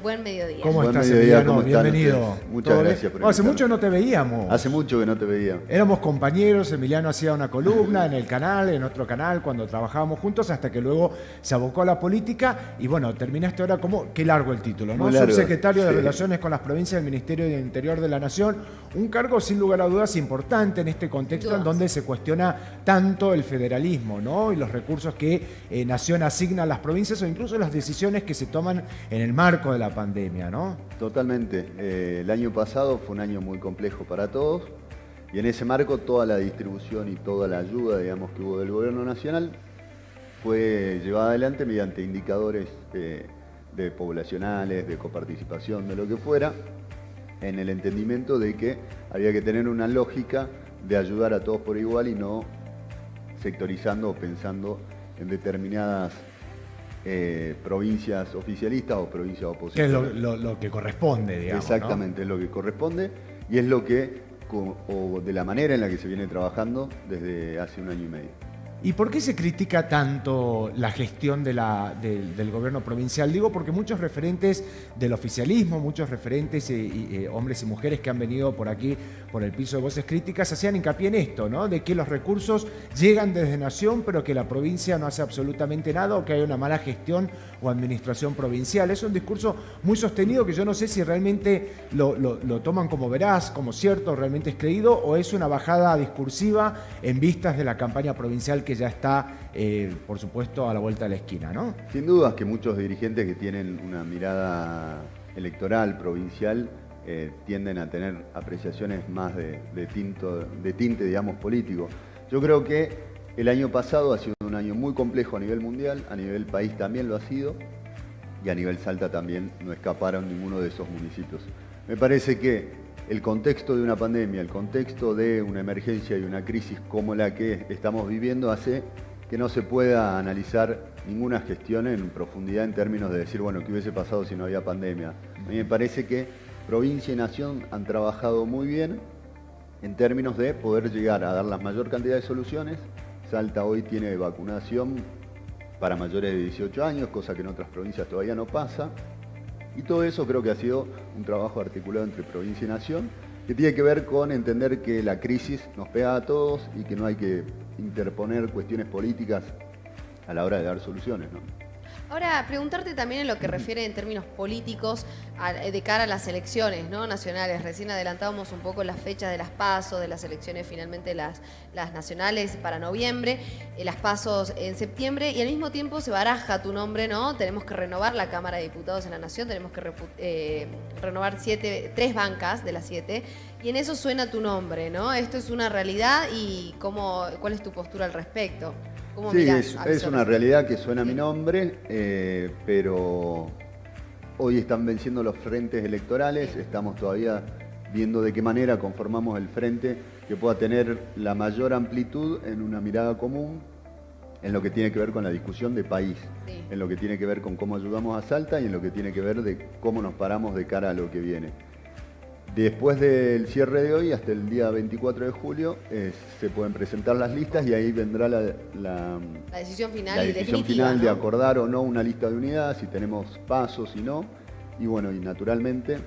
Buen mediodía. ¿Cómo Buen estás, mediodía, Emiliano? ¿cómo están Bienvenido. ustedes? Muchas gracias por Hace invitarme. mucho no te veíamos. Hace mucho que no te veía. Éramos compañeros, Emiliano hacía una columna en el canal, en otro canal, cuando trabajábamos juntos, hasta que luego se abocó a la política y bueno, terminaste ahora como, qué largo el título, ¿no? Muy largo, Subsecretario de sí. Relaciones con las Provincias del Ministerio del Interior de la Nación, un cargo sin lugar a dudas importante en este contexto en donde se cuestiona tanto el federalismo, ¿no? Y los recursos que Nación asigna a las provincias o incluso las decisiones que se toman en el marco de la pandemia, ¿no? Totalmente. El año pasado fue un año muy complejo para todos y en ese marco toda la distribución y toda la ayuda, digamos, que hubo del gobierno nacional fue llevada adelante mediante indicadores de poblacionales, de coparticipación, de lo que fuera, en el entendimiento de que había que tener una lógica de ayudar a todos por igual y no sectorizando o pensando en determinadas provincias oficialistas o provincias Que es opositoras. lo que corresponde, digamos, Exactamente, ¿no? es lo que corresponde y es lo que, o de la manera en la que se viene trabajando desde hace un año y medio. ¿Y por qué se critica tanto la gestión del gobierno provincial? Digo, porque muchos referentes del oficialismo, muchos referentes, hombres y mujeres que han venido por aquí, por el piso de Voces Críticas, hacían hincapié en esto, ¿no? De que los recursos llegan desde Nación, pero que la provincia no hace absolutamente nada o que hay una mala gestión o administración provincial. Es un discurso muy sostenido que yo no sé si realmente lo toman como veraz, como cierto, realmente es creído, o es una bajada discursiva en vistas de la campaña provincial que ya está, por supuesto, a la vuelta de la esquina, ¿no? Sin dudas que muchos dirigentes que tienen una mirada electoral, provincial, tienden a tener apreciaciones más de tinte, digamos, político. Yo creo que el año pasado ha sido un año muy complejo a nivel mundial, a nivel país también lo ha sido, y a nivel Salta también no escaparon ninguno de esos municipios. Me parece que el contexto de una pandemia, el contexto de una emergencia y una crisis como la que estamos viviendo hace que no se pueda analizar ninguna gestión en profundidad en términos de decir, bueno, ¿qué hubiese pasado si no había pandemia? A mí me parece que provincia y nación han trabajado muy bien en términos de poder llegar a dar la mayor cantidad de soluciones. Salta hoy tiene vacunación para mayores de 18 años, cosa que en otras provincias todavía no pasa. Y todo eso creo que ha sido un trabajo articulado entre provincia y nación, que tiene que ver con entender que la crisis nos pega a todos y que no hay que interponer cuestiones políticas a la hora de dar soluciones, ¿no? Ahora, preguntarte también en lo que refiere en términos políticos de cara a las elecciones, ¿no?, nacionales. Recién adelantábamos un poco las fechas de las PASO, de las elecciones finalmente las nacionales para noviembre, las PASO en septiembre, y al mismo tiempo se baraja tu nombre, ¿no? Tenemos que renovar la Cámara de Diputados en la Nación, tenemos que renovar 3 bancas de las 7, y en eso suena tu nombre, ¿no? Esto es una realidad y ¿cuál es tu postura al respecto? ¿Cómo Sí, mirás es una realidad que suena mi nombre, pero hoy están venciendo los frentes electorales, estamos todavía viendo de qué manera conformamos el frente que pueda tener la mayor amplitud en una mirada común, en lo que tiene que ver con la discusión de país, en lo que tiene que ver con cómo ayudamos a Salta y en lo que tiene que ver de cómo nos paramos de cara a lo que viene. Después del cierre de hoy, hasta el día 24 de julio, se pueden presentar las listas y ahí vendrá la decisión final, la y decisión definitiva, final, ¿no?, de acordar o no una lista de unidad, si tenemos pasos y no, y bueno, y naturalmente,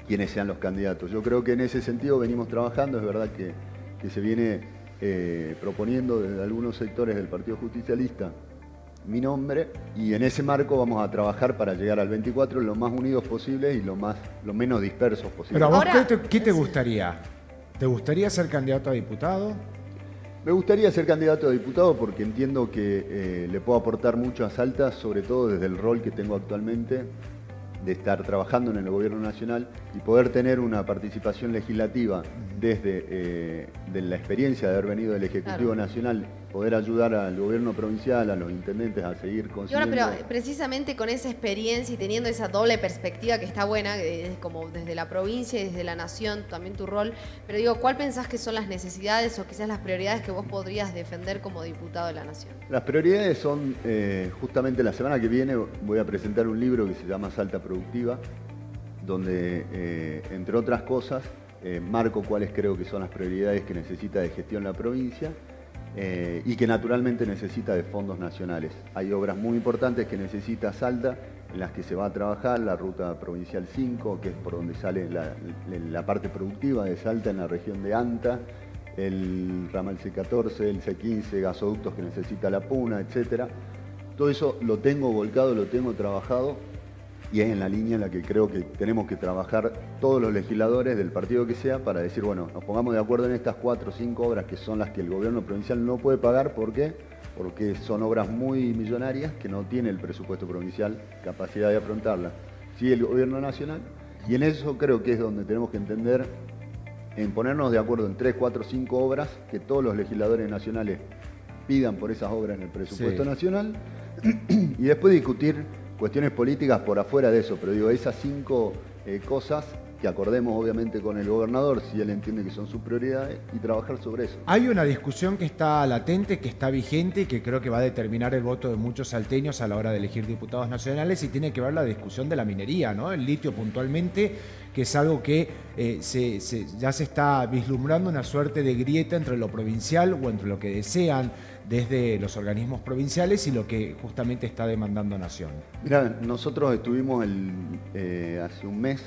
quienes sean los candidatos. Yo creo que en ese sentido venimos trabajando, es verdad que se viene proponiendo desde algunos sectores del Partido Justicialista mi nombre, y en ese marco vamos a trabajar para llegar al 24 lo más unidos posible y lo menos dispersos posible. Pero a vos, Ahora, ¿qué te gustaría? ¿Te gustaría ser candidato a diputado? Me gustaría ser candidato a diputado porque entiendo que le puedo aportar mucho a Salta, sobre todo desde el rol que tengo actualmente de estar trabajando en el gobierno nacional y poder tener una participación legislativa desde de la experiencia de haber venido del Ejecutivo Nacional, poder ayudar al gobierno provincial, a los intendentes a seguir Y consiguiendo. ahora, pero precisamente con esa experiencia y teniendo esa doble perspectiva que está buena, como desde la provincia y desde la nación, también tu rol, pero digo, ¿cuál pensás que son las necesidades o quizás las prioridades que vos podrías defender como diputado de la nación? Las prioridades son, justamente la semana que viene voy a presentar un libro que se llama Salta Productiva, donde, entre otras cosas, marco cuáles creo que son las prioridades que necesita de gestión la provincia, y que naturalmente necesita de fondos nacionales. Hay obras muy importantes que necesita Salta en las que se va a trabajar, la ruta provincial 5, que es por donde sale la parte productiva de Salta en la región de Anta, el ramal C14, el C15, gasoductos que necesita la Puna, etc. Todo eso lo tengo volcado, lo tengo trabajado y es en la línea en la que creo que tenemos que trabajar todos los legisladores del partido que sea para decir, bueno, nos pongamos de acuerdo en estas 4 o 5 obras que son las que el gobierno provincial no puede pagar. ¿Por qué? Porque son obras muy millonarias que no tiene el presupuesto provincial capacidad de afrontarlas. Sí, el gobierno nacional. Y en eso creo que es donde tenemos que entender, en ponernos de acuerdo en 3, 4, 5 obras, que todos los legisladores nacionales pidan por esas obras en el presupuesto nacional y después discutir cuestiones políticas por afuera de eso. Pero digo, esas 5 cosas que acordemos obviamente con el gobernador, si él entiende que son sus prioridades, y trabajar sobre eso. Hay una discusión que está latente, que está vigente y que creo que va a determinar el voto de muchos salteños a la hora de elegir diputados nacionales, y tiene que ver la discusión de la minería, ¿no? El litio puntualmente, que es algo que ya se está vislumbrando una suerte de grieta entre lo provincial o entre lo que desean desde los organismos provinciales y lo que justamente está demandando Nación. Mirá, nosotros estuvimos hace un mes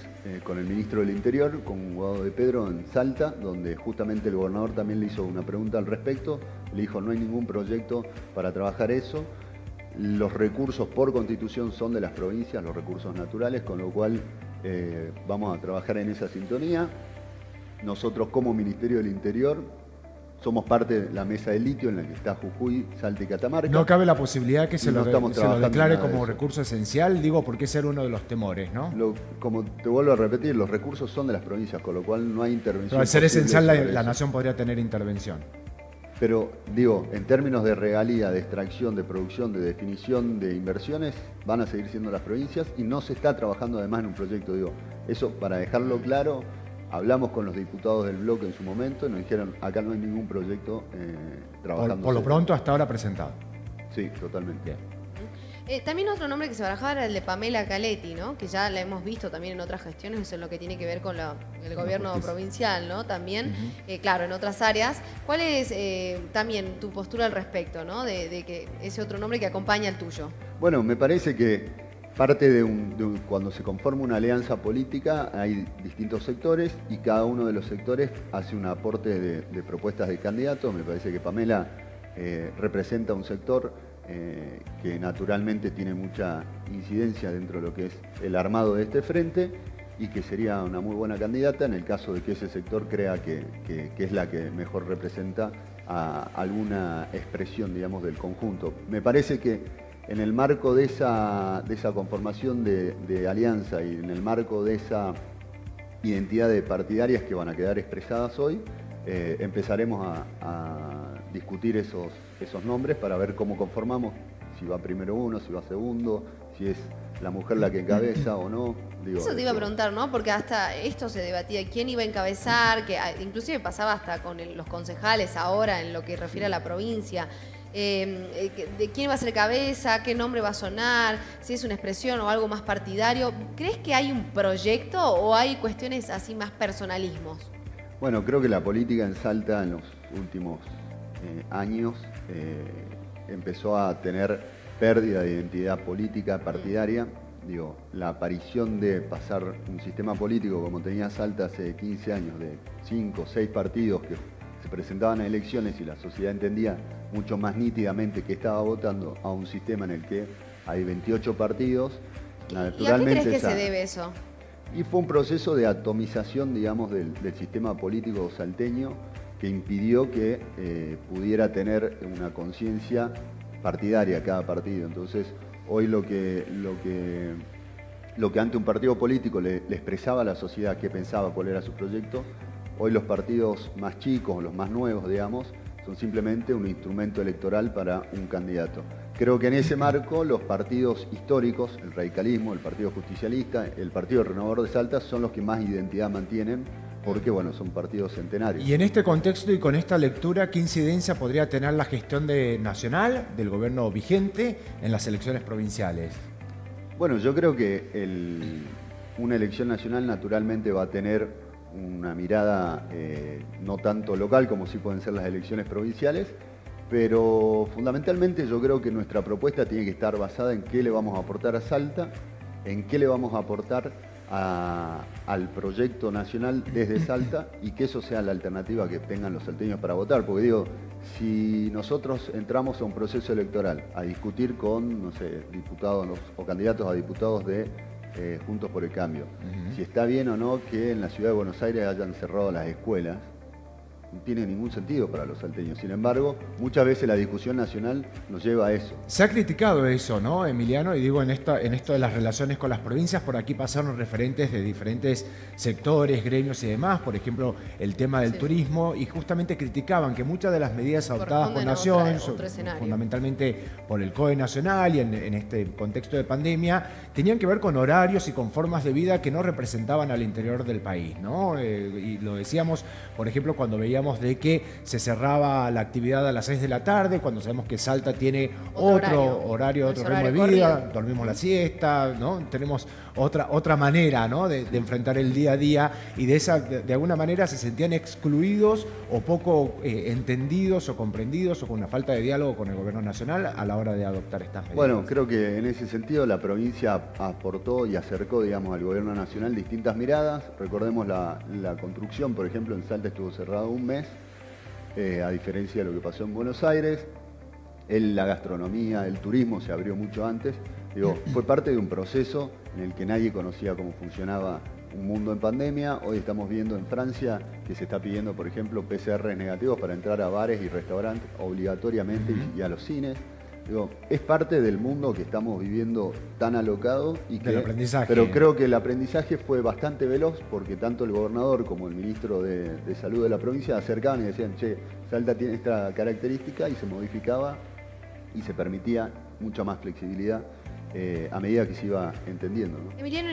con el ministro del Interior, con Guado de Pedro, en Salta, donde justamente el gobernador también le hizo una pregunta al respecto. Le dijo, no hay ningún proyecto para trabajar eso. Los recursos por constitución son de las provincias, los recursos naturales, con lo cual vamos a trabajar en esa sintonía. Nosotros como Ministerio del Interior somos parte de la mesa de litio en la que está Jujuy, Salta y Catamarca. ¿No cabe la posibilidad que se lo declare como de recurso esencial? Digo, porque ese era uno de los temores, ¿no? Como te vuelvo a repetir, los recursos son de las provincias, con lo cual no hay intervención. Pero al ser esencial, la Nación podría tener intervención. Pero, digo, en términos de regalía, de extracción, de producción, de definición de inversiones, van a seguir siendo las provincias y no se está trabajando además en un proyecto. Digo, eso para dejarlo claro. Hablamos con los diputados del bloque en su momento y nos dijeron, acá no hay ningún proyecto trabajando. Por lo pronto, hasta ahora presentado. Sí, totalmente. Bien. También otro nombre que se barajaba era el de Pamela Caletti, ¿no? Que ya la hemos visto también en otras gestiones, eso es lo que tiene que ver con el gobierno provincial, ¿no? También, claro, en otras áreas. ¿Cuál es también tu postura al respecto, ¿no? De que ese otro nombre que acompaña al tuyo. Bueno, me parece que parte cuando se conforma una alianza política hay distintos sectores y cada uno de los sectores hace un aporte de propuestas de candidatos. Me parece que Pamela representa un sector que naturalmente tiene mucha incidencia dentro de lo que es el armado de este frente y que sería una muy buena candidata en el caso de que ese sector crea que es la que mejor representa a alguna expresión, digamos, del conjunto. Me parece que en el marco de esa conformación de alianza y en el marco de esa identidad de partidarias que van a quedar expresadas hoy, empezaremos a discutir esos nombres para ver cómo conformamos, si va primero uno, si va segundo, si es la mujer la que encabeza o no. Digo, eso te iba a preguntar, ¿no? Porque hasta esto se debatía, quién iba a encabezar, que inclusive pasaba hasta con los concejales ahora en lo que refiere a la provincia. De quién va a ser cabeza, qué nombre va a sonar, si es una expresión o algo más partidario. ¿Crees que hay un proyecto o hay cuestiones así más personalismos? Bueno, creo que la política en Salta en los últimos años empezó a tener pérdida de identidad política partidaria. Digo, la aparición de pasar un sistema político como tenía Salta hace 15 años, de 5 o 6 partidos que se presentaban a elecciones y la sociedad entendía mucho más nítidamente que estaba votando a un sistema en el que hay 28 partidos. Naturalmente, ¿y a qué crees que se debe eso? Y fue un proceso de atomización, digamos, del sistema político salteño que impidió que pudiera tener una conciencia partidaria cada partido. Entonces, hoy lo que ante un partido político le expresaba a la sociedad qué pensaba, cuál era su proyecto, hoy los partidos más chicos, los más nuevos, digamos, son simplemente un instrumento electoral para un candidato. Creo que en ese marco los partidos históricos, el radicalismo, el Partido Justicialista, el Partido Renovador de Salta, son los que más identidad mantienen porque, bueno, son partidos centenarios. Y en este contexto y con esta lectura, ¿qué incidencia podría tener la gestión nacional del gobierno vigente en las elecciones provinciales? Bueno, yo creo que una elección nacional naturalmente va a tener una mirada no tanto local como sí pueden ser las elecciones provinciales, pero fundamentalmente yo creo que nuestra propuesta tiene que estar basada en qué le vamos a aportar a Salta en qué le vamos a aportar al proyecto nacional desde Salta y que eso sea la alternativa que tengan los salteños para votar. Porque digo, si nosotros entramos a un proceso electoral a discutir con, no sé, diputados o candidatos a diputados de Juntos por el Cambio, si está bien o no que en la ciudad de Buenos Aires hayan cerrado las escuelas, no tiene ningún sentido para los salteños. Sin embargo, muchas veces la discusión nacional nos lleva a eso. Se ha criticado eso, ¿no, Emiliano? Y digo, en esto de las relaciones con las provincias, por aquí pasaron referentes de diferentes sectores, gremios y demás, por ejemplo, el tema del turismo, y justamente criticaban que muchas de las medidas adoptadas por Nación, fundamentalmente por el COE Nacional y en este contexto de pandemia, tenían que ver con horarios y con formas de vida que no representaban al interior del país, ¿no? Y lo decíamos, por ejemplo, cuando veíamos de que se cerraba la actividad a las 6 de la tarde, cuando sabemos que Salta tiene otro horario, otro ritmo de vida, dormimos la siesta, ¿no? Tenemos otra manera, ¿no? de enfrentar el día a día, y de alguna manera se sentían excluidos o poco entendidos o comprendidos, o con una falta de diálogo con el gobierno nacional a la hora de adoptar estas medidas. Bueno, creo que en ese sentido la provincia aportó y acercó, digamos, al gobierno nacional distintas miradas. Recordemos la construcción, por ejemplo, en Salta estuvo cerrado un mes, a diferencia de lo que pasó en Buenos Aires. La gastronomía, el turismo se abrió mucho antes. Digo, fue parte de un proceso en el que nadie conocía cómo funcionaba un mundo en pandemia. Hoy estamos viendo en Francia que se está pidiendo, por ejemplo, PCR negativos para entrar a bares y restaurantes obligatoriamente y a los cines. Digo, es parte del mundo que estamos viviendo tan alocado y que, pero creo que el aprendizaje fue bastante veloz, porque tanto el gobernador como el ministro de Salud de la provincia acercaban y decían, che, Salta tiene esta característica, y se modificaba y se permitía mucha más flexibilidad a medida que se iba entendiendo, ¿no? Emiliano,